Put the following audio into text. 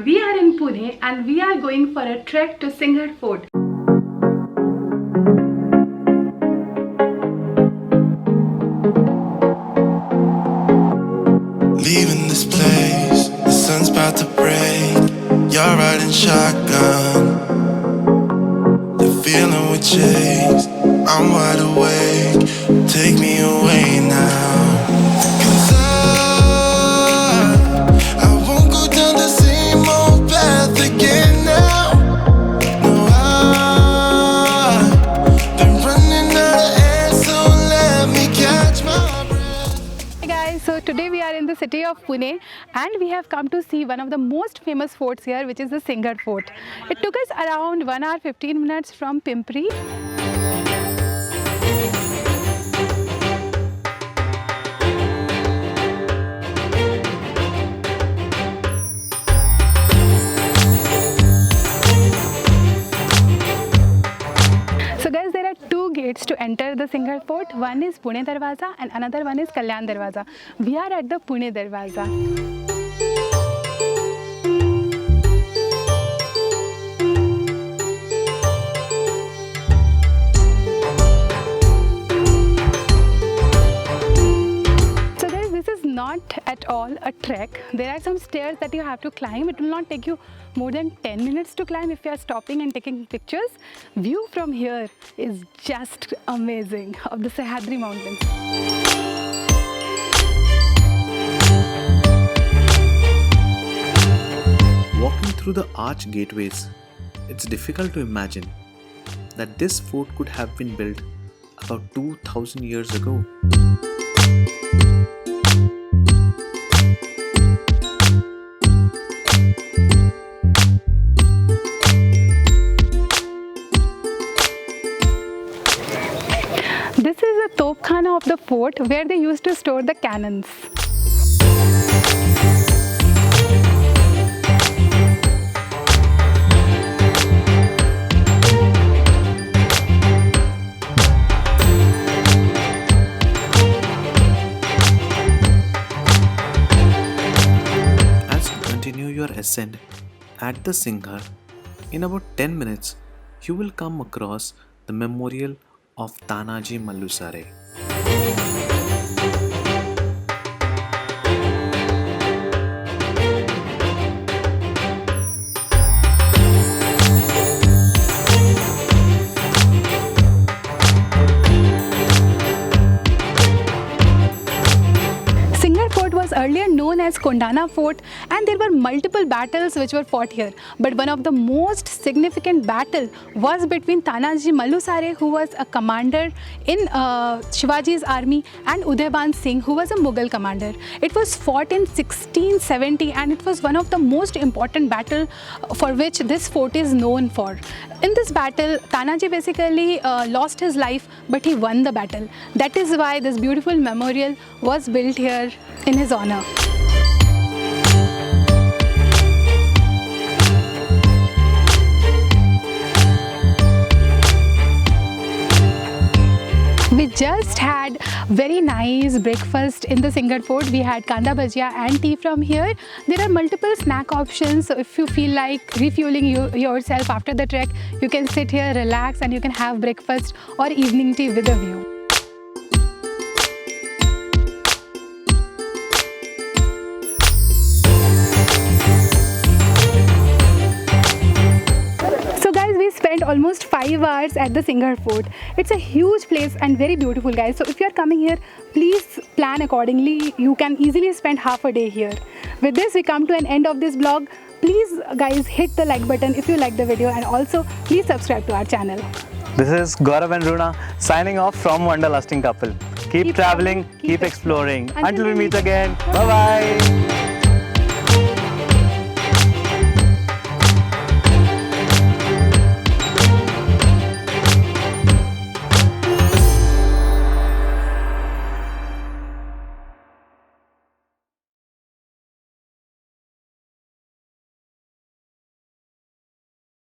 We are in Pune and we are going for a trek to Sinhagad Fort. Leaving this place, the sun's about to break. You're riding shotgun, the feeling we chase. I'm wide awake, take me away now. 'Cause I won't go down the same old path again now. No, I've been running out of air, so let me catch my breath. Hey guys, so today we are in the city of Pune and we have come to see one of the most famous forts here, which is the Sinhagad Fort. It took us around 1 hour 15 minutes from Pimpri. So guys, there are two gates to enter the Sinhagad Fort. One is Pune Darwaza and another one is Kalyan Darwaza. We are at the Pune Darwaza. So guys, this is not at all a trek. There are some stairs that you have to climb. It will not take you more than 10 minutes to climb if you are stopping and taking pictures. View from here is just amazing of the Sahyadri Mountains. Walking through the arch gateways, it's difficult to imagine that this fort could have been built about 2000 years ago. This is the Topkhana of the fort where they used to store the cannons. As you continue your ascent at the Singhar, in about 10 minutes, you will come across the memorial of Tanaji Mallusare. Sinhagad Fort was earlier known as Kondana Fort and there were multiple battles which were fought here. But one of the most significant battle was between Tanaji Mallusare, who was a commander in Shivaji's army, and Udayban Singh, who was a Mughal commander. It was fought in 1670 and it was one of the most important battle for which this fort is known for. In this battle, Tanaji basically lost his life, but he won the battle. That is why this beautiful memorial was built here in his honor. We just had very nice breakfast in the Sinhagad Fort. We had kanda bhajia and tea from here. There are multiple snack options, so if you feel like refueling yourself after the trek, you can sit here, relax, and you can have breakfast or evening tea with a view. So guys, we spent almost 5 hours at the Sinhagad Fort. It's a huge place and very beautiful, guys. So if you are coming here, please plan accordingly. You can easily spend half a day here. With this, we come to an end of this vlog. Please guys, hit the like button if you like the video, and also please subscribe to our channel. This is Gaurav and Runa signing off from Wanderlusting couple. Keep traveling, keep exploring. Until we meet again. Bye bye.